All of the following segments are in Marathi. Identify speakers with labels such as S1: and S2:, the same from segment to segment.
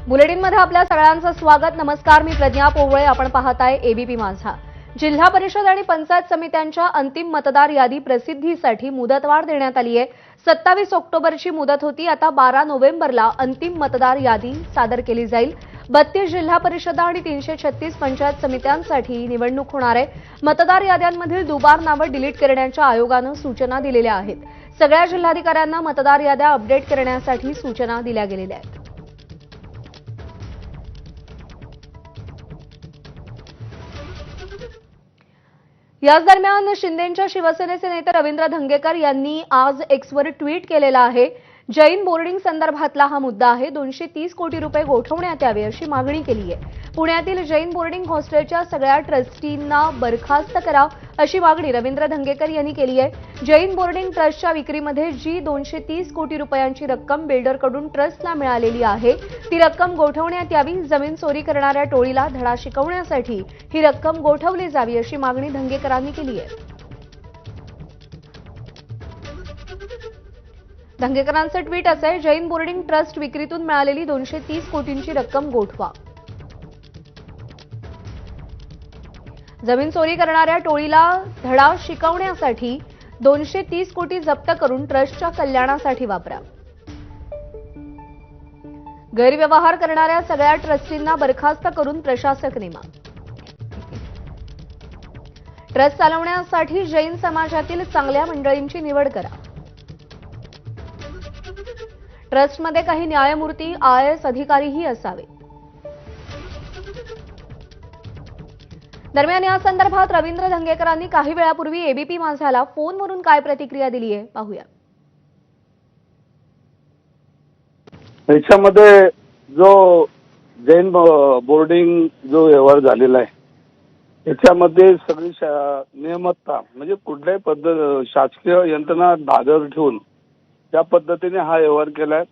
S1: बुलेटिनमध्ये आपल्या सगळ्यांचं स्वागत. नमस्कार, मी प्रज्ञा पोवळे. आपण पाहताय एबीपी माझा. जिल्हा परिषद आणि पंचायत समित्यांच्या अंतिम मतदार यादी प्रसिद्धीसाठी मुदतवाढ देण्यात आली आहे. 27 ऑक्टोबरची मुदत होती. आता 12 नोव्हेंबरला अंतिम मतदार यादी सादर केली जाईल. 32 जिल्हा परिषदा आणि 336 पंचायत समित्यांसाठी निवडणूक होणार आहे. मतदार याद्यांमधील दुबार नावं डिलीट करण्याच्या आयोगानं सूचना दिलेल्या आहेत. सगळ्या जिल्हाधिकाऱ्यांना मतदार याद्या अपडेट करण्यासाठी सूचना दिल्या गेलेल्या आहेत. याच दरम्यान शिंदेंच्या शिवसेनेचे नेते रवींद्र धंगेकर यांनी आज एक्सवर ट्विट केलेलं आहे. जैन बोर्डिंग संदर्भातला हा मुद्दा आहे. 230 कोटी रुपये गोठवण्यात यावे अशी मागणी केली आहे. पुण्यातील जैन बोर्डिंग हॉस्टेलच्या सगळ्या ट्रस्टींना बरखास्त करा अशी मागणी रवींद्र धंगेकर यांनी केली आहे. जैन बोर्डिंग ट्रस्टच्या विक्रीमध्ये जी 230 कोटी रुपयांची रक्कम बिल्डरकडून ट्रस्टला मिळालेली आहे ती रक्कम गोठवण्यात यावी. जमीन चोरी करणाऱ्या टोळीला धडा शिकवण्यासाठी ही रक्कम गोठवली जावी अशी मागणी धंगेकरांनी केली आहे. धंगेकरांचं ट्विट असं आहे: जैन बोर्डिंग ट्रस्ट विक्रीतून मिळालेली 230 कोटींची रक्कम गोठवा. जमीन चोरी करणाऱ्या टोळीला धडा शिकवण्यासाठी 230 कोटी जप्त करून ट्रस्टच्या कल्याणासाठी वापरा. गैरव्यवहार करणाऱ्या सगळ्या ट्रस्टींना बरखास्त करून प्रशासक नेमा. ट्रस्ट चालवण्यासाठी जैन समाजातील चांगल्या मंडळींची निवड करा. ट्रस्टमध्ये काही न्यायमूर्ती, IAS अधिकारीही असावे. दरम्यान या संदर्भात रवींद्र धंगेकरांनी काही वेळापूर्वी एबीपी माझाला फोनवरून काय प्रतिक्रिया दिली आहे पाहूया.
S2: याच्यामध्ये जो जैन बोर्डिंग जो व्यवहार झालेला आहे याच्यामध्ये सगळी नियमितता म्हणजे कुठल्याही पद्धत शासकीय यंत्रणा धागर ठेवून ज्या पद्धतीने हा व्यवहार केलाय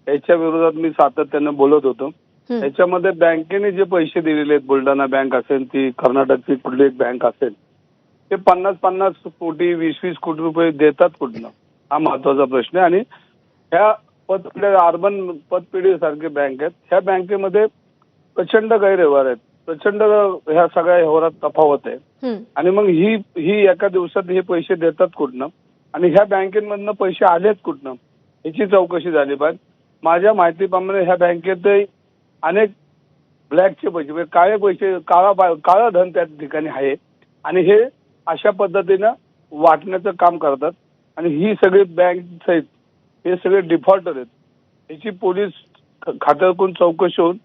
S2: याच्या विरोधात मी सातत्याने बोलत होतो. याच्यामध्ये बँकेने जे पैसे दिलेले आहेत, बुलढाणा बँक असेल, ती कर्नाटकची कुठली एक बँक असेल, ते 50-50 कोटी 20-20 कोटी रुपये देतात कुठनं, हा महत्वाचा प्रश्न आहे. आणि ह्या अर्बन पतपेढीसारखे बँक आहेत, ह्या बँकेमध्ये प्रचंड गैरव्यवहार आहेत, प्रचंड ह्या सगळ्या व्यवहारात तफावत आहे. आणि मग ही एका दिवसात हे पैसे देतात कुठनं आणि ह्या बँकेमधनं पैसे आलेत कुठनं याची चौकशी झाली पाहिजे. माझ्या माहितीप्रमाणे ह्या बँकेत अनेक ब्लॅकचे पैसे म्हणजे काळे पैसे, काळं धन त्या ठिकाणी आहे आणि हे अशा पद्धतीनं वाटण्याचं काम करतात. आणि ही सगळी बँक आहेत हे सगळे डिफॉल्टर आहेत. याची पोलीस खात्यातून चौकशी होऊन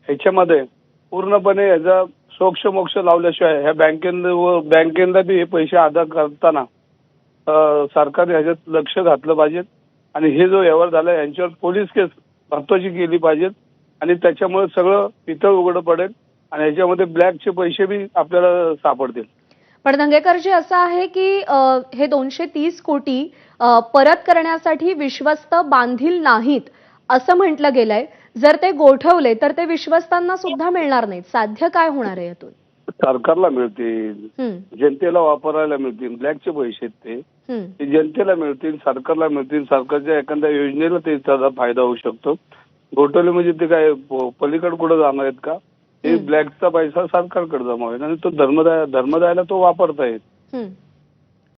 S2: ह्याच्यामध्ये पूर्णपणे याचा सोक्ष लावल्याशिवाय ह्या बँकेला बी हे पैसे अदा करताना सरकारने ह्याच्यात लक्ष घातलं पाहिजे. आणि हे जो व्यवहार झाला यांच्यावर पोलीस केस महत्वाची केली पाहिजेत आणि त्याच्यामुळे सगळं पितळ उघडं पडेल आणि ह्याच्यामध्ये ब्लॅकचे पैसे बी आपल्याला सापडतील.
S1: पण धंगेकरजी असं आहे की हे 230 कोटी परत करण्यासाठी विश्वस्त बांधील नाहीत असं म्हटलं गेलंय. जर ते गोठवले तर ते विश्वस्तांना सुद्धा मिळणार नाहीत. साध्य काय होणार आहे यातून?
S2: सरकारला मिळतील, जनतेला वापरायला मिळतील. ब्लॅकचे पैसे ते जनतेला मिळतील, सरकारला मिळतील. सरकारच्या एखाद्या योजनेला त्याचा फायदा होऊ शकतो. गोठवले म्हणजे ते काय पलीकडे कुठे जाणार आहेत का? हे ब्लॅकचा पैसा सरकारकडे जमा होईल आणि तो धर्मदायाला तो वापरता येईल.